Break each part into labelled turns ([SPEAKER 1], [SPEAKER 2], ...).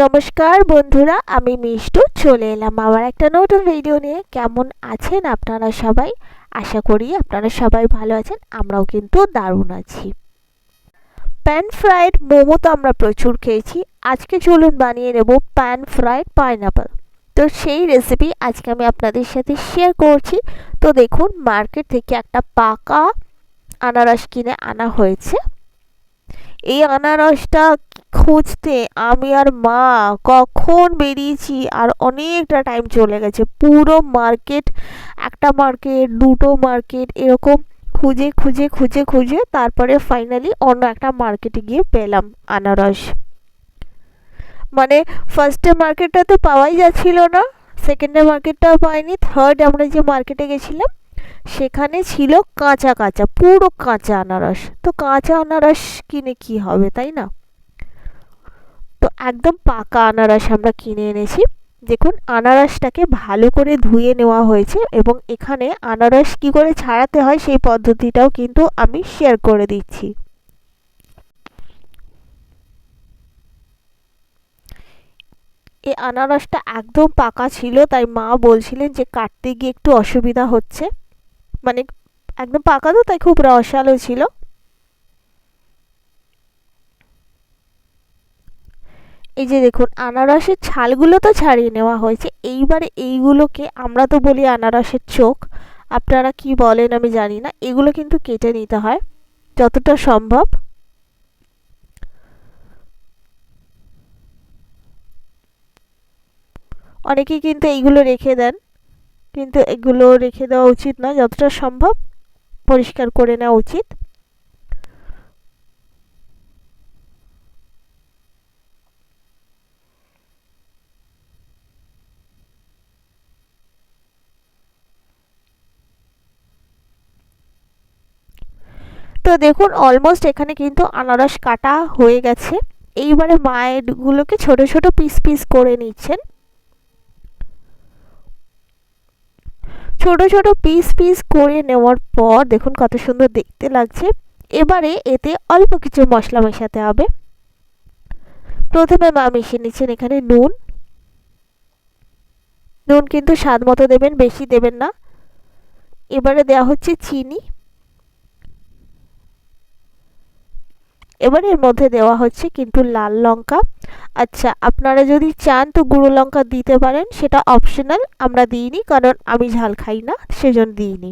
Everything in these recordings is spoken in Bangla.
[SPEAKER 1] নমস্কার বন্ধুরা, আমি মিষ্টু চলে এলাম আবার একটা নতুন ভিডিও নিয়ে। কেমন আছেন আপনারা সবাই? আশা করি আপনারা সবাই ভালো আছেন। আমরাও কিন্তু দারুণ আছি। প্যান ফ্রাইড মোমো তো আমরা প্রচুর খেয়েছি। আজকে চলুন বানিয়ে নেব প্যান ফ্রাইড পাইনাপল। তো সেই রেসিপি আজকে আমি আপনাদের সাথে শেয়ার করছি। তো দেখুন, মার্কেট থেকে একটা পাকা আনারস কিনে আনা হয়েছে। এই আনারসটা খুঁজতে আমি আর মা কখন বেরিয়েছি, আর অনেকটা টাইম চলে গেছে। পুরো মার্কেট, একটা মার্কেট, দুটো মার্কেট, এরকম খুঁজে খুঁজে খুঁজে খুঁজে তারপরে ফাইনালি অন্য একটা মার্কেটে গিয়ে পেলাম আনারস। মানে ফার্স্টে মার্কেটটা তো পাওয়াই যাচ্ছিল না, সেকেন্ডে মার্কেটটাও পাইনি, থার্ড আমরা যে মার্কেটে গেছিলাম সেখানে ছিল কাঁচা কাঁচা, পুরো কাঁচা আনারস। তো কাঁচা আনারস কিনে কি হবে, তাই না? তো একদম পাকা আনারস আমরা কিনে এনেছি। দেখুন, আনারসটাকে ভালো করে ধুয়ে নেওয়া হয়েছে এবং এখানে আনারস কি করে ছাড়াতে হয় সেই পদ্ধতিটাও কিন্তু আমি শেয়ার করে দিচ্ছি। এই আনারসটা একদম পাকা ছিল, তাই মা বলছিলেন যে কাটতে গিয়ে একটু অসুবিধা হচ্ছে। মানে একদম পাকা তো, তাই খুব রসালো ছিল। এই যে দেখুন, আনারসের ছালগুলো তো ছাড়িয়ে নেওয়া হয়েছে। এইবারে এইগুলোকে, আমরা তো বলি আনারসের চোখ, আপনারা কি বলেন আমি জানি না, এগুলো কিন্তু কেটে নিতে হয় যতটা সম্ভব। অনেকেই কিন্তু এইগুলো রেখে দেন, কিন্তু এগুলো রেখে দেওয়া উচিত না, যতটা সম্ভব পরিষ্কার করে নেওয়া উচিত। তো দেখুন, অলমোস্ট এখানে কিন্তু আনারস কাটা হয়ে গেছে। এইবারে মায়েরগুলোকে ছোট ছোট পিস পিস করে নিচ্ছেন। ছোট ছোট পিস পিস করে নেওয়ার পর দেখুন কত সুন্দর দেখতে লাগছে। এবারে এতে অল্প কিছু মশলা মেশাতে হবে। প্রথমে মা মিশিয়ে নিচ্ছেন এখানে নুন। নুন কিন্তু স্বাদ মতো দেবেন, বেশি দেবেন না। এবারে দেওয়া হচ্ছে চিনি। এবার এর মধ্যে দেওয়া হচ্ছে কিন্তু লাল লঙ্কা। আচ্ছা, আপনারা যদি চান তো গুঁড়ো লঙ্কা দিতে পারেন, সেটা অপশনাল। আমরা দিইনি, কারণ আমি ঝাল খাই না, সেজন্য দিইনি।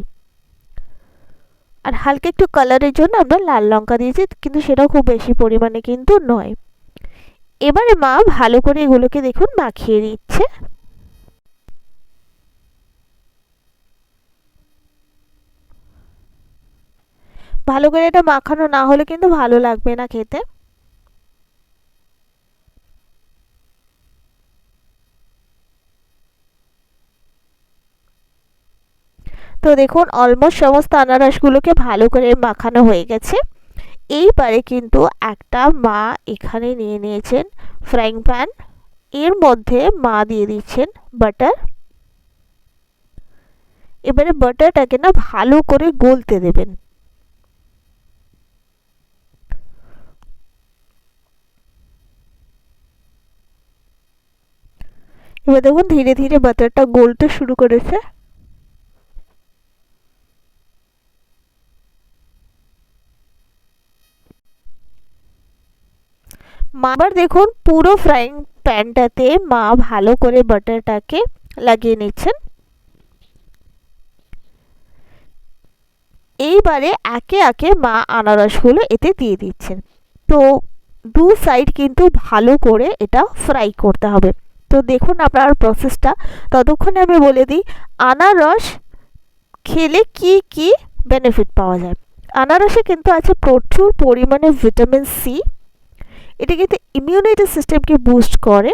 [SPEAKER 1] আর হালকা একটু কালারের জন্য আমরা লাল লঙ্কা দিয়েছি, কিন্তু সেটাও খুব বেশি পরিমাণে কিন্তু নয়। এবারে মা ভালো করে এগুলোকে দেখুন মাখিয়ে দিচ্ছে। ভালো করে এটা মাখানো না হলে কিন্তু ভালো লাগবে না খেতে। তো দেখুন, অলমোস্ট সমস্ত আনারসগুলোকে ভালো করে মাখানো হয়ে গেছে। এইবারে কিন্তু একটা মা এখানে নিয়ে নিয়েছেন ফ্রাইং প্যান। এর মধ্যে মা দিয়ে দিচ্ছেন বাটার। এবারে বাটারটাকে না ভালো করে গলতে দেবেন। এবার দেখুন ধীরে ধীরে বাটারটা গলতে শুরু করেছে। মা আবার দেখুন পুরো ফ্রাইং প্যানটাতে মা ভালো করে বাটারটাকে লাগিয়ে নিচ্ছেন। এইবারে একে একে মা আনারসগুলো এতে দিয়ে দিচ্ছেন। তো দু সাইড কিন্তু ভালো করে এটা ফ্রাই করতে হবে। তো দেখুন আপনার প্রসেসটা। ততক্ষণে আমি বলে দিই আনারস খেলে কি কি বেনিফিট পাওয়া যায়। আনারসে কিন্তু আছে প্রচুর পরিমাণে ভিটামিন সি। এটা কিন্তু ইমিউনিটি সিস্টেমকে বুস্ট করে।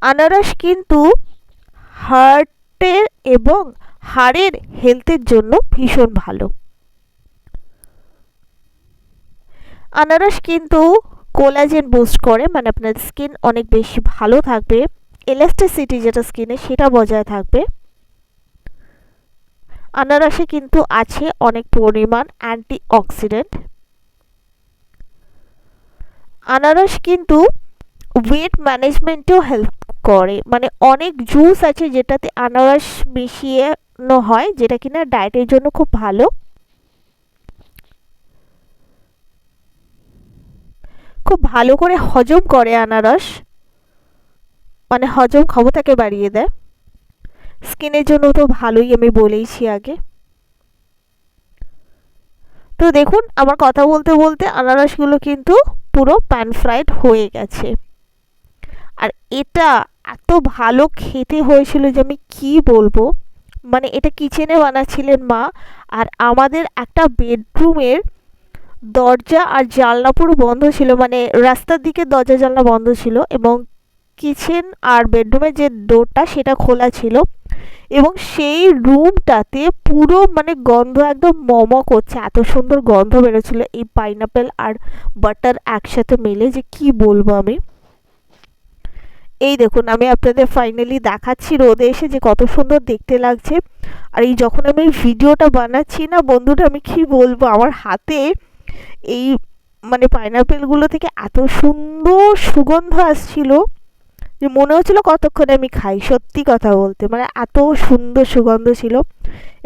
[SPEAKER 1] আনারস কিন্তু হার্টের এবং হাড়ের হেলথের জন্য ভীষণ ভালো। আনারস কিন্তু কোলাজেন বুস্ট করে, মানে আপনার স্কিন অনেক বেশি ভালো থাকবে। এলাস্টিসিটি যেটা স্কিনে, সেটা বজায় থাকবে। আনারসে কিন্তু আছে অনেক পরিমাণ অ্যান্টিঅক্সিডেন্ট। আনারস কিন্তু ওয়েট ম্যানেজমেন্টেও হেল্প করে, মানে অনেক জুস আছে যেটাতে আনারস মিশিয়ে হয়, যেটা কিনা ডায়েটের জন্য খুব ভালো। খুব ভালো করে হজম করে আনারস, মানে হজম ক্ষমতাকে বাড়িয়ে দেয়। স্কিনের জন্য তো ভালোই, আমি বলেইছি আগে। তো দেখুন আমার কথা বলতে বলতে আনারসগুলো কিন্তু পুরো প্যান ফ্রাইড হয়ে গেছে। আর এটা এত ভালো খেতে হয়েছিল যে আমি কি বলবো, মানে এটা কিচেনে বানাচ্ছিলেন মা। আর আমাদের একটা বেডরুমের দরজা আর জানলা পুরো বন্ধ ছিল, মানে রাস্তার দিকে দরজা জানলা বন্ধ ছিল, এবং কিচেন আর বেডরুমের যে ডোরটা সেটা খোলা ছিল, এবং সেই রুমটাতে পুরো মানে গন্ধ একদম করছে, এত সুন্দর গন্ধ বেরোচ্ছিল এই পাইনাপেল আর বাটার একসাথে মিলে, যে কি বলবো আমি। এই দেখুন আমি আপনাদের ফাইনালি দেখাচ্ছি রোদে এসে যে কত সুন্দর দেখতে লাগছে। আর এই যখন আমি ভিডিওটা বানাচ্ছি না বন্ধুরা, আমি কি বলবো, আমার হাতে এই মানে পাইনাপেলগুলো থেকে এত সুন্দর সুগন্ধ আসছিল যে মনে হচ্ছিল কতক্ষণে আমি খাই, সত্যি কথা বলতে, মানে এত সুন্দর সুগন্ধ ছিল,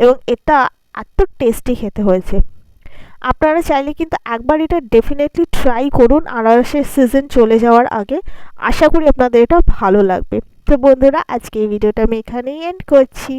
[SPEAKER 1] এবং এটা এত টেস্টি খেতে হয়েছে। আপনারা চাইলে কিন্তু একবার এটা ডেফিনেটলি ট্রাই করুন আনারসের সিজন চলে যাওয়ার আগে। আশা করি আপনাদের এটা ভালো লাগবে। তো বন্ধুরা, আজকে এই ভিডিওটা আমি এখানেই এন্ড করছি।